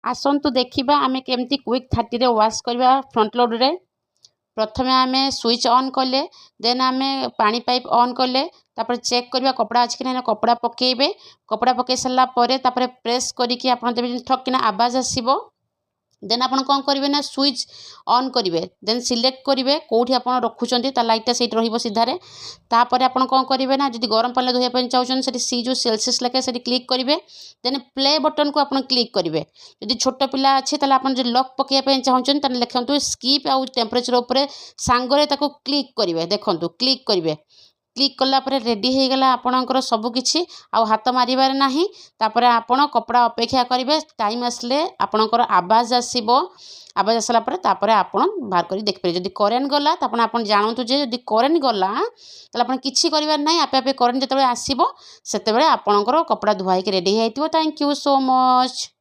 आसतु देखा आम केमती क्विक 30 रे वाश करवा फ्रंट लोड रे। प्रथमे आम स्विच ऑन कले देन आम पानी पाइप ऑन कले तापर चेक करवा कपड़ा अच्छी कि कपड़ा पकेबे। कपड़ा पकई सारा प्रेस करके आप ठक किना आवाज आसो देन आप कौन करेंगे ना स्विच ऑन करेंगे देन सिलेक्ट करेंगे कौटी आप रखुच्च लाइटा से सीधारे तापर आप कौन करेंगे ना जब गरम पानी धोया चाहते सी जो सेल्सियस लेखे से क्लिक करेंगे देन प्ले बटन को आप क्लिक करेंगे। जब छोट पिला अच्छे आप लॉक पकड़ा चाहते लिखु स्किप आउ टेम्परेचर उपर सांगरे क्लिक करेंगे। देखो क्लिक करेंगे क्लिक कलापर रेडी हो गला आपणकर सबकि हाथ मारे ना तापर आपण कपड़ा अपेक्षा करेंगे टाइम आसले आपणकर आवाज आसो आवाज आसला तापर आपण बाहर कर देखिए। जब करेन्ट गला तो आप जानतु जब करेन्ट गला तो आप किसी करार ना आपे आपे करेन्ट जो आसो से आपणकर कपड़ा धुआई रेडी हो। Thank you so much.